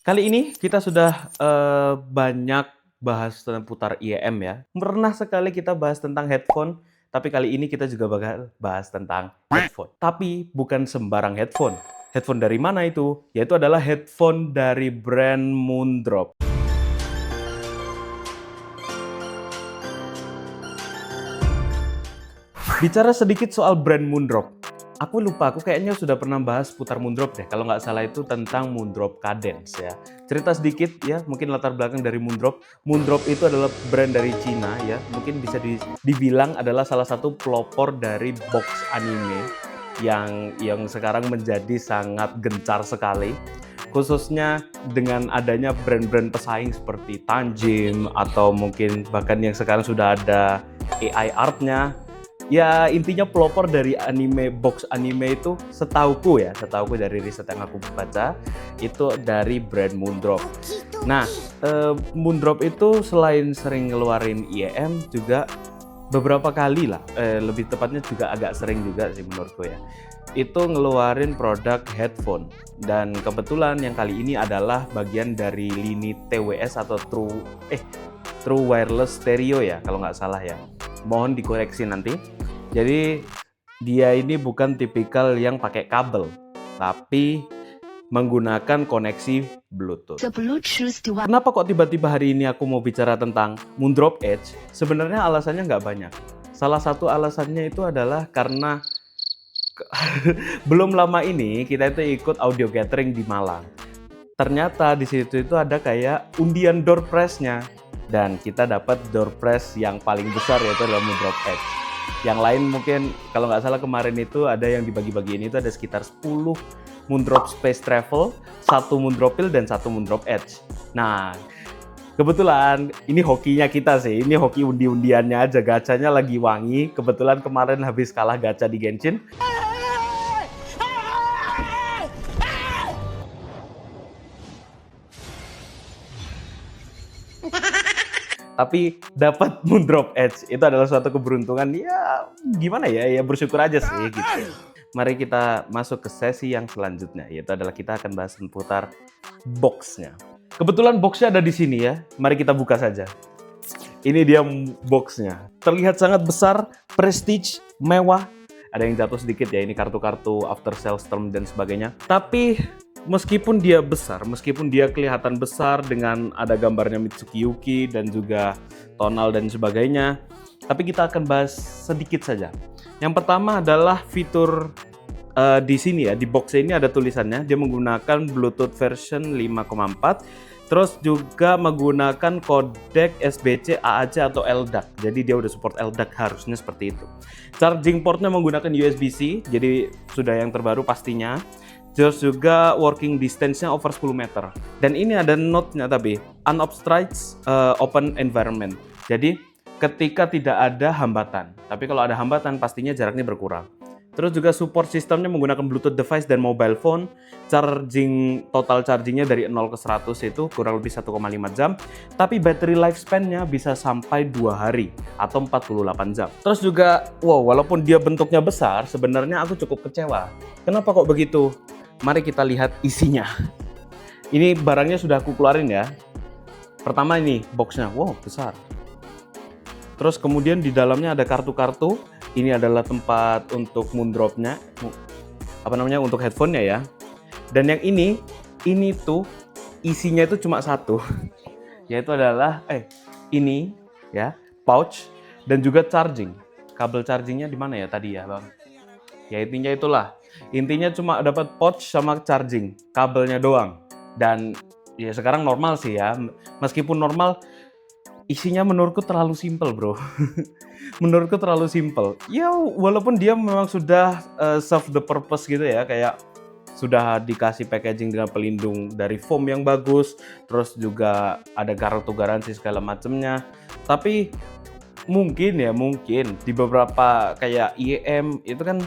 Kali ini kita sudah, banyak bahas tentang putar IEM ya. Pernah sekali kita bahas tentang headphone, tapi kali ini kita juga bakal bahas tentang headphone. Tapi bukan sembarang headphone. Headphone dari mana itu? Yaitu adalah headphone dari brand Moondrop. Bicara sedikit soal brand Moondrop. Aku lupa, aku kayaknya sudah pernah bahas putar Moondrop deh. Kalau nggak salah itu tentang Moondrop Cadence ya. Cerita sedikit ya, mungkin latar belakang dari Moondrop. Moondrop itu adalah brand dari Cina ya. Mungkin bisa dibilang adalah salah satu pelopor dari box anime yang sekarang menjadi sangat gencar sekali. Khususnya dengan adanya brand-brand pesaing seperti Tanjim atau mungkin bahkan yang sekarang sudah ada AI art-nya. Ya intinya pelopor dari anime, box anime itu setauku dari riset yang aku baca, itu dari brand Moondrop. Nah, Moondrop itu selain sering ngeluarin IEM juga beberapa kali lah, lebih tepatnya juga agak sering juga sih menurutku ya, itu ngeluarin produk headphone. Dan kebetulan yang kali ini adalah bagian dari lini TWS atau True Wireless Stereo ya, kalau nggak salah ya. Mohon dikoreksi nanti. Jadi dia ini bukan tipikal yang pakai kabel, tapi menggunakan koneksi Bluetooth. Kenapa kok tiba-tiba hari ini aku mau bicara tentang Moondrop Edge? Sebenarnya alasannya nggak banyak. Salah satu alasannya itu adalah karena belum lama ini kita itu ikut audio gathering di Malang. Ternyata di situ itu ada kayak undian door prize-nya. Dan kita dapat door prize yang paling besar yaitu adalah Moondrop Edge. Yang lain mungkin kalau nggak salah kemarin itu ada yang dibagi-bagiin itu ada sekitar 10 Moondrop Space Travel, 1 Moondrop Pill, dan 1 Moondrop Edge. Nah, kebetulan ini hokinya kita sih, ini hoki undi-undiannya aja, gacanya lagi wangi. Kebetulan kemarin habis kalah gacha di Genshin. Tapi dapat Moondrop Edge itu adalah suatu keberuntungan ya, gimana ya, ya bersyukur aja sih gitu. Mari kita masuk ke sesi yang selanjutnya, yaitu adalah kita akan bahas seputar box-nya. Kebetulan box-nya ada di sini ya, mari kita buka saja. Ini dia box-nya. Terlihat sangat besar, prestige, mewah. Ada yang jatuh sedikit ya, ini kartu-kartu after sales term dan sebagainya. Tapi meskipun dia besar, meskipun dia kelihatan besar dengan ada gambarnya Mitsuki Yuki dan juga tonal dan sebagainya, tapi kita akan bahas sedikit saja. Yang pertama adalah fitur di sini ya, di box ini ada tulisannya, dia menggunakan Bluetooth version 5,4, terus juga menggunakan kodek SBC, AAC atau LDAC. Jadi dia udah support LDAC, harusnya seperti itu. Charging portnya menggunakan USB-C, jadi sudah yang terbaru pastinya. Terus juga working distance-nya over 10 meter. Dan ini ada note-nya tapi unobstructed open environment. Jadi ketika tidak ada hambatan. Tapi kalau ada hambatan pastinya jaraknya berkurang. Terus juga support sistemnya menggunakan Bluetooth device dan mobile phone. Total chargingnya dari 0 ke 100 itu kurang lebih 1,5 jam. Tapi battery lifespan-nya bisa sampai 2 hari atau 48 jam. Terus juga, wow, walaupun dia bentuknya besar, sebenarnya aku cukup kecewa. Kenapa kok begitu? Mari kita lihat isinya. Ini barangnya sudah aku keluarin ya. Pertama ini boxnya, wow besar. Terus kemudian di dalamnya ada kartu-kartu. Ini adalah tempat untuk Moondrop-nya, untuk headphone-nya ya. Dan yang ini tuh isinya itu cuma satu, yaitu adalah ini ya, pouch dan juga charging. Kabel chargingnya di mana ya tadi ya bang? Ya intinya itulah. Intinya cuma dapat pouch sama charging, kabelnya doang. Dan ya sekarang normal sih ya. Meskipun normal, isinya menurutku terlalu simple bro. Menurutku terlalu simple. Ya walaupun dia memang sudah serve the purpose gitu ya, kayak sudah dikasih packaging dengan pelindung dari foam yang bagus, terus juga ada kartu garansi segala macamnya. Tapi mungkin di beberapa kayak IEM itu kan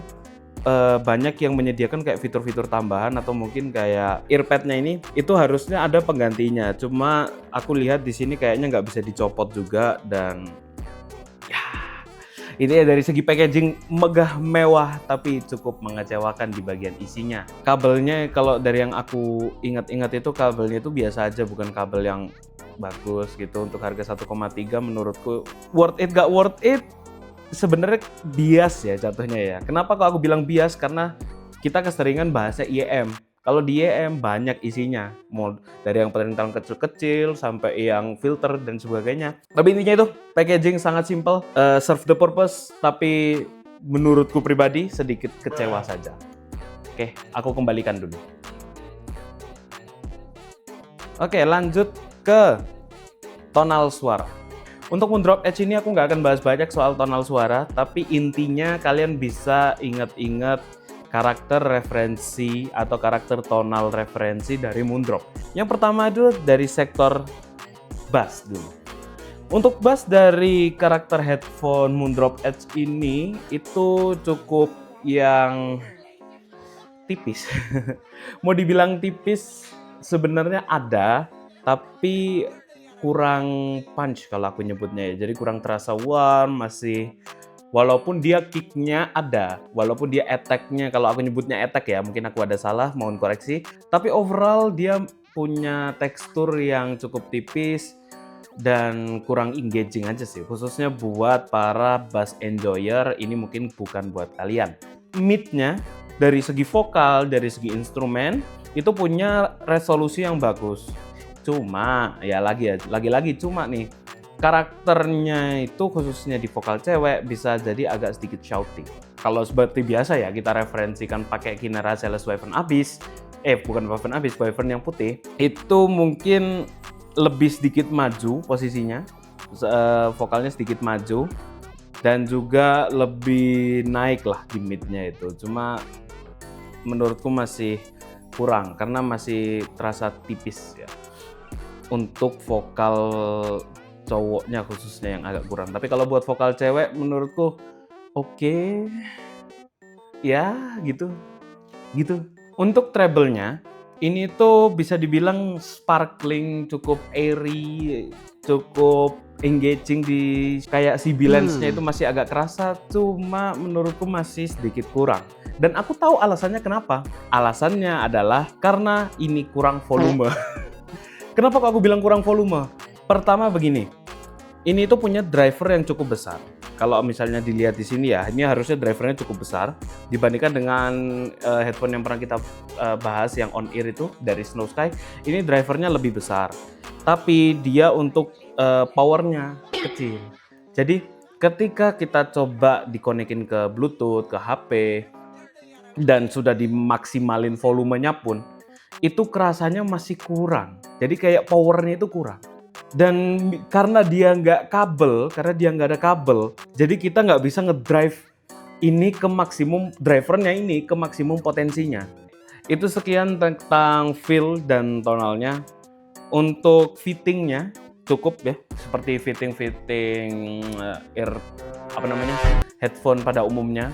banyak yang menyediakan kayak fitur-fitur tambahan atau mungkin kayak earpad-nya ini itu harusnya ada penggantinya. Cuma aku lihat di sini kayaknya nggak bisa dicopot juga dan ya Ini dari segi packaging megah mewah tapi cukup mengecewakan di bagian isinya. Kabelnya kalau dari yang aku ingat-ingat itu kabelnya itu biasa aja, bukan kabel yang bagus gitu. Untuk harga 1,3 menurutku worth it gak worth it? Sebenarnya bias ya jatuhnya ya. Kenapa kok aku bilang bias? Karena kita keseringan bahasnya IEM. Kalau di IEM banyak isinya, mau dari yang perintalan kecil-kecil sampai yang filter dan sebagainya. Tapi intinya itu packaging sangat simple, serve the purpose, tapi menurutku pribadi sedikit kecewa saja. Oke, aku kembalikan dulu. Oke, lanjut ke tonal suara. Untuk Moondrop Edge ini aku nggak akan bahas banyak soal tonal suara, tapi intinya kalian bisa ingat-ingat karakter referensi atau karakter tonal referensi dari Moondrop. Yang pertama itu dari sektor bass dulu. Untuk bass dari karakter headphone Moondrop Edge ini itu cukup yang tipis. Mau dibilang tipis sebenarnya ada, tapi kurang punch kalau aku nyebutnya ya. Jadi kurang terasa warm, masih walaupun dia kicknya ada, walaupun dia attack-nya, kalau aku nyebutnya attack ya, mungkin aku ada salah, mohon koreksi. Tapi overall dia punya tekstur yang cukup tipis dan kurang engaging aja sih. Khususnya buat para bass enjoyer, ini mungkin bukan buat kalian. Mid-nya dari segi vokal, dari segi instrumen, itu punya resolusi yang bagus. Cuma, ya lagi-lagi cuma nih, karakternya itu khususnya di vokal cewek bisa jadi agak sedikit shouty. Kalau seperti biasa ya kita referensikan pakai Kinara Celes Wyvern Abyss, bukan Wyvern Abyss, Wyvern yang putih, itu mungkin lebih sedikit maju posisinya, vokalnya sedikit maju, dan juga lebih naik lah di midnya itu. Cuma menurutku masih kurang karena masih terasa tipis ya untuk vokal cowoknya khususnya yang agak kurang. Tapi kalau buat vokal cewek menurutku oke. Ya gitu. Untuk treble-nya ini tuh bisa dibilang sparkling, cukup airy, cukup engaging, di kayak si balance-nya itu masih agak kerasa, cuma menurutku masih sedikit kurang. Dan aku tahu alasannya kenapa. Alasannya adalah karena ini kurang volume. Kenapa kok aku bilang kurang volume? Pertama begini, ini tuh punya driver yang cukup besar. Kalau misalnya dilihat di sini ya, ini harusnya drivernya cukup besar dibandingkan dengan headphone yang pernah kita bahas yang on ear itu dari Snow Sky. Ini drivernya lebih besar, tapi dia untuk powernya kecil. Jadi ketika kita coba dikonekin ke Bluetooth, ke HP, dan sudah dimaksimalin volumenya pun, itu kerasanya masih kurang. Jadi kayak powernya itu kurang. Dan karena dia nggak ada kabel, jadi kita nggak bisa ngedrive ini ke maksimum, drivernya ini ke maksimum potensinya. Itu sekian tentang feel dan tonalnya. Untuk fittingnya cukup ya, seperti fitting headphone pada umumnya.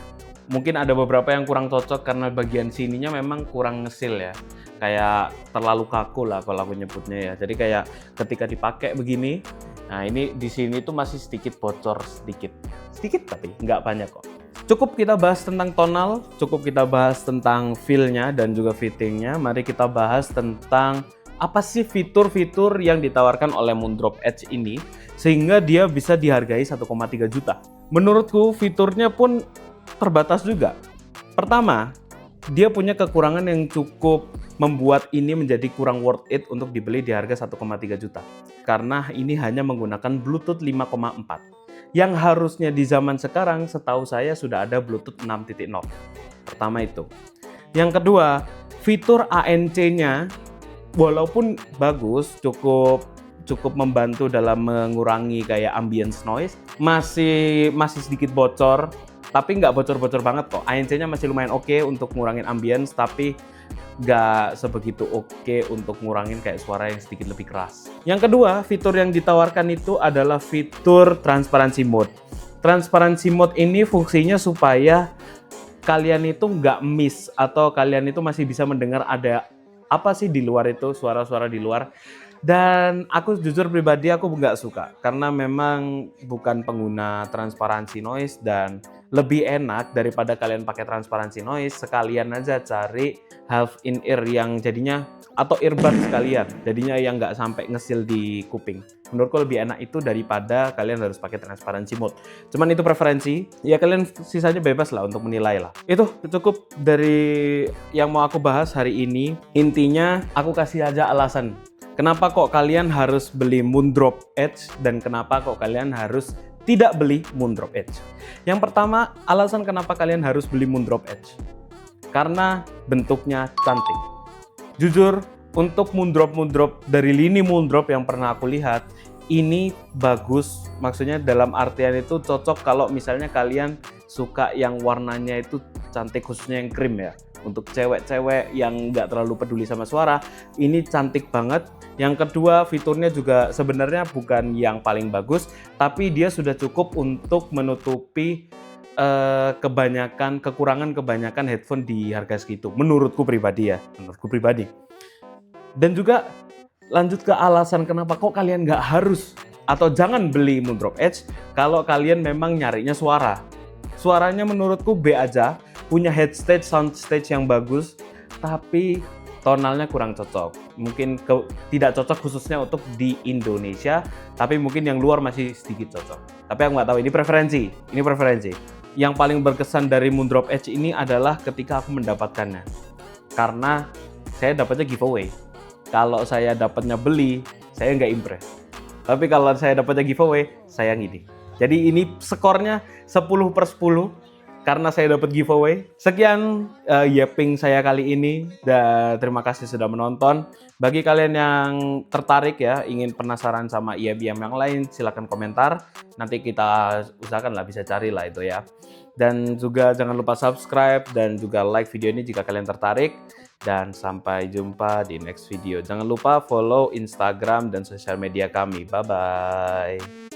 Mungkin ada beberapa yang kurang cocok karena bagian sininya memang kurang ngesil ya, kayak terlalu kaku lah kalau aku nyebutnya ya. Jadi kayak ketika dipakai begini, nah ini di sini tuh masih sedikit bocor, sedikit tapi nggak banyak kok. Cukup kita bahas tentang tonal, cukup kita bahas tentang feel-nya dan juga fittingnya. Mari kita bahas tentang apa sih fitur-fitur yang ditawarkan oleh Moondrop Edge ini sehingga dia bisa dihargai 1,3 juta. Menurutku fiturnya pun terbatas juga. Pertama, dia punya kekurangan yang cukup membuat ini menjadi kurang worth it untuk dibeli di harga 1,3 juta. Karena ini hanya menggunakan Bluetooth 5,4. Yang harusnya di zaman sekarang setahu saya sudah ada Bluetooth 6.0. Pertama itu. Yang kedua, fitur ANC-nya walaupun bagus, cukup membantu dalam mengurangi kayak ambience noise, masih sedikit bocor. Tapi nggak bocor-bocor banget kok. ANC-nya masih lumayan oke untuk ngurangin ambience, tapi nggak sebegitu oke untuk ngurangin kayak suara yang sedikit lebih keras. Yang kedua, fitur yang ditawarkan itu adalah fitur transparency mode. Transparency mode ini fungsinya supaya kalian itu nggak miss atau kalian itu masih bisa mendengar ada apa sih di luar itu, suara-suara di luar. Dan aku jujur pribadi aku nggak suka karena memang bukan pengguna transparansi noise, dan lebih enak daripada kalian pakai transparansi noise sekalian aja cari half in ear yang jadinya, atau earbud sekalian jadinya yang nggak sampai ngesil di kuping. Menurutku lebih enak itu daripada kalian harus pakai transparansi mode. Cuman itu preferensi, ya kalian sisanya bebas lah untuk menilai lah. Itu cukup dari yang mau aku bahas hari ini. Intinya aku kasih aja alasan kenapa kok kalian harus beli Moondrop Edge dan kenapa kok kalian harus tidak beli Moondrop Edge. Yang pertama, alasan kenapa kalian harus beli Moondrop Edge. Karena bentuknya cantik. Jujur, untuk Moondrop dari lini Moondrop yang pernah aku lihat, ini bagus. Maksudnya dalam artian itu cocok kalau misalnya kalian suka yang warnanya itu cantik, khususnya yang cream ya. Untuk cewek-cewek yang nggak terlalu peduli sama suara, ini cantik banget. Yang kedua, fiturnya juga sebenarnya bukan yang paling bagus, tapi dia sudah cukup untuk menutupi kekurangan kebanyakan headphone di harga segitu. Menurutku pribadi ya, Dan juga lanjut ke alasan kenapa kok kalian nggak harus atau jangan beli Moondrop Edge kalau kalian memang nyarinya suara. Suaranya menurutku B aja. Punya head stage, sound stage yang bagus, tapi tonalnya kurang cocok. Mungkin tidak cocok khususnya untuk di Indonesia, tapi mungkin yang luar masih sedikit cocok. Tapi aku nggak tahu, ini preferensi. Yang paling berkesan dari Moondrop Edge ini adalah ketika aku mendapatkannya. Karena saya dapatnya giveaway. Kalau saya dapatnya beli, saya nggak impress. Tapi kalau saya dapatnya giveaway, saya ngidi. Jadi ini skornya 10/10. Karena saya dapat giveaway. Sekian yapping saya kali ini, dan terima kasih sudah menonton. Bagi kalian yang tertarik ya, ingin penasaran sama IEBM yang lain, silahkan komentar. Nanti kita usahakan lah bisa cari lah itu ya. Dan juga jangan lupa subscribe dan juga like video ini jika kalian tertarik. Dan sampai jumpa di next video. Jangan lupa follow Instagram dan sosial media kami. Bye-bye.